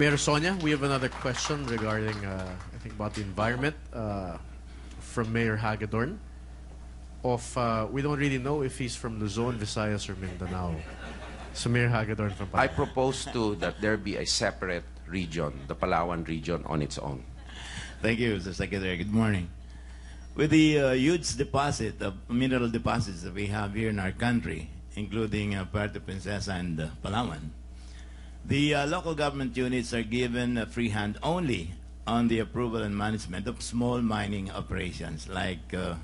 Mayor Sonia, we have another question regarding, I think, about the environment from Mayor Hagedorn. We don't really know if he's from Luzon, Visayas, or Mindanao. So Mayor Hagedorn from I propose that there be a separate region, the Palawan region, on its own. Thank you, Mr. Secretary. Good morning. With the huge deposit of mineral deposits that we have here in our country, including Puerto Princesa and Palawan, the local government units are given a free hand only on the approval and management of small mining operations like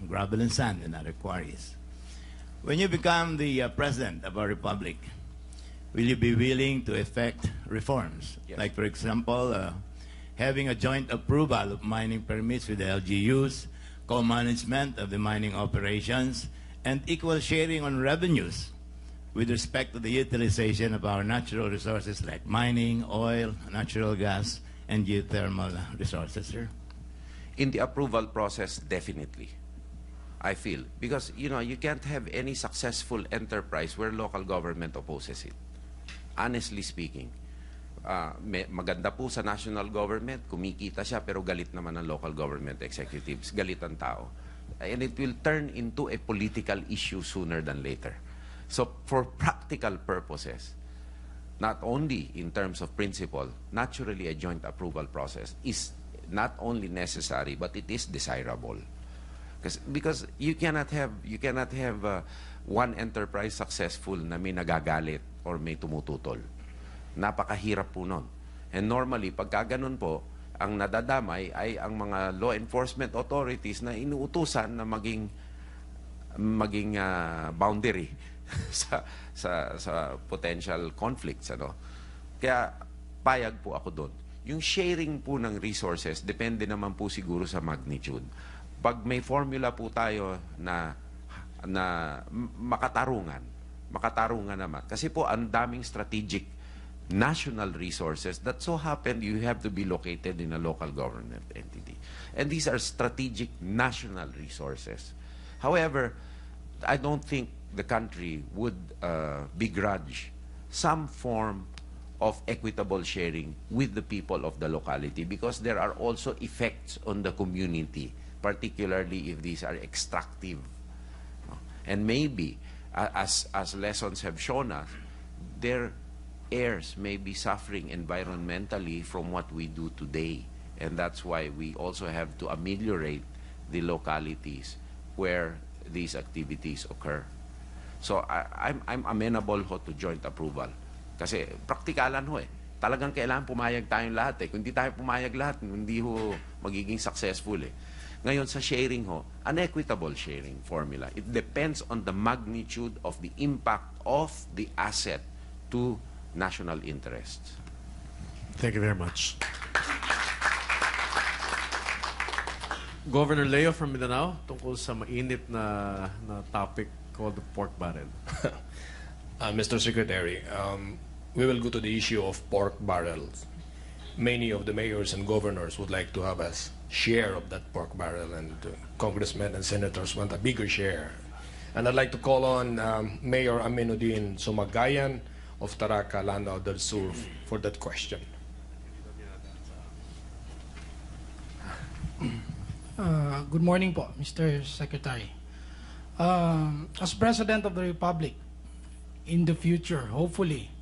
gravel and sand and other quarries. When you become the president of our republic, will you be willing to effect reforms? Yes. Like, for example, having a joint approval of mining permits with the LGUs, co-management of the mining operations, and equal sharing on revenues with respect to the utilization of our natural resources like mining, oil, natural gas, and geothermal resources, sir? In the approval process, definitely, I feel. Because, you know, you can't have any successful enterprise where local government opposes it. Honestly speaking, maganda po sa national government, kumikita siya, pero galit naman ang local government executives, galit ang tao. And it will turn into a political issue sooner than later. So for practical purposes, not only in terms of principle, naturally a joint approval process is not only necessary, but it is desirable. Because you cannot have one enterprise successful na may nagagalit or may tumututol. Napakahirap po nun. And normally, pagka ganun po, ang nadadamay ay ang mga law enforcement authorities na inuutusan na maging boundary sa potential conflicts. Ano? Kaya payag po ako doon. Yung sharing po ng resources, depende naman po siguro sa magnitude. Pag may formula po tayo na makatarungan naman. Kasi po ang daming strategic national resources that so happen you have to be located in a local government entity. And these are strategic national resources. However, I don't think the country would begrudge some form of equitable sharing with the people of the locality, because there are also effects on the community, particularly if these are extractive. And maybe, as lessons have shown us, their heirs may be suffering environmentally from what we do today. And that's why we also have to ameliorate the localities where these activities occur. So I'm amenable ho to joint approval. Kasi praktikalan ho eh. Talagang kailangan pumayag tayong lahat eh. Kung hindi tayo pumayag lahat, hindi ho magiging successful eh. Ngayon sa sharing ho, an equitable sharing formula. It depends on the magnitude of the impact of the asset to national interests. Thank you very much. Governor Leo from Mindanao, tungkol sa mainit na topic called the pork barrel. Mr. Secretary, we will go to the issue of pork barrels. Many of the mayors and governors would like to have a share of that pork barrel, and congressmen and senators want a bigger share. And I'd like to call on Mayor Aminuddin Sumagayan of Taraca, Lanao del Sur for that question. Good morning po, Mr. Secretary. As President of the Republic, in the future, hopefully,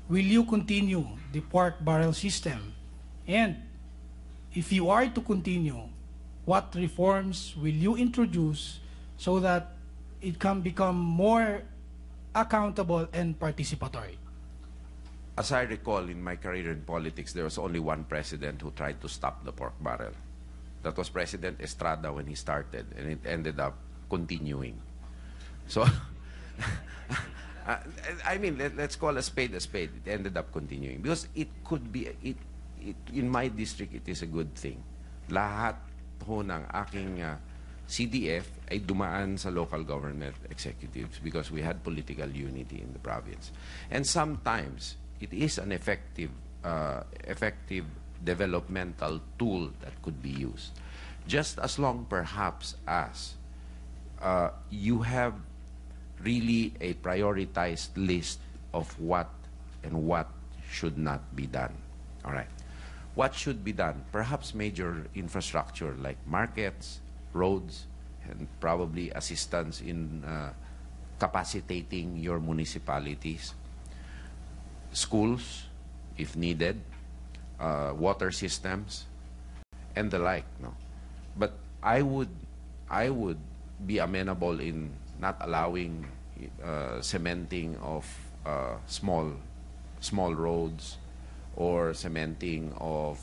will you continue the pork barrel system? And if you are to continue, what reforms will you introduce so that it can become more accountable and participatory? As I recall, in my career in politics, there was only one president who tried to stop the pork barrel. That was President Estrada when he started, and it ended up continuing. So, I mean, let's call a spade a spade. It ended up continuing. Because it could be, in my district, it is a good thing. Lahat ho ng aking CDF ay dumaan sa local government executives because we had political unity in the province. And sometimes, it is an effective developmental tool that could be used. Just as long, perhaps, as you have really a prioritized list of what and what should not be done. All right. What should be done? Perhaps major infrastructure like markets, roads, and probably assistance in capacitating your municipalities, schools, if needed, water systems, and the like. No, but I would be amenable in not allowing cementing of small roads or cementing of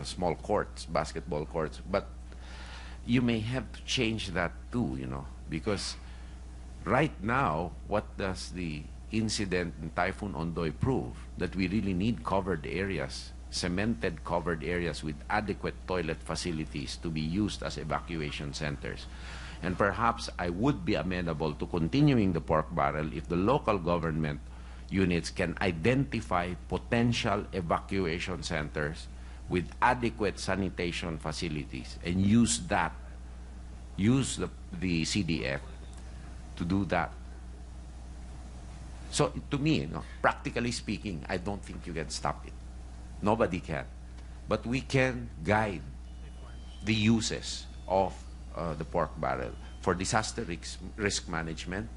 small courts, basketball courts. But you may have to change that too, because right now, what does the incident in Typhoon Ondoy prove? That we really need covered areas, cemented covered areas with adequate toilet facilities to be used as evacuation centers. And perhaps I would be amenable to continuing the pork barrel if the local government units can identify potential evacuation centers with adequate sanitation facilities and use the CDF to do that. So to me, practically speaking, I don't think you can stop it. Nobody can. But we can guide the uses of the pork barrel for disaster risk management,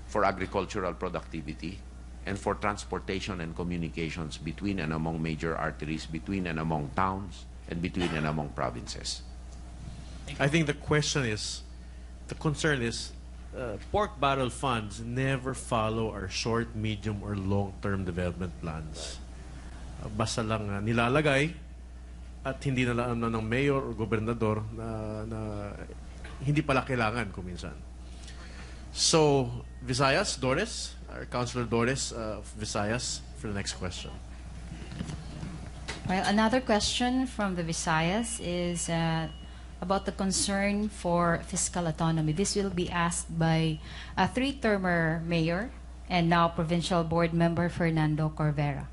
for agricultural productivity, and for transportation and communications between and among major arteries, between and among towns, and between and among provinces. I think the concern is, pork barrel funds never follow our short, medium, or long-term development plans. Basta lang nilalagay at hindi na alam ng mayor o gobernador na hindi pala kailangan kung minsan. So, Visayas, Doris, our Councilor Doris of Visayas for the next question. Well, another question from the Visayas is about the concern for fiscal autonomy. This will be asked by a three-termer mayor and now provincial board member Fernando Corvera.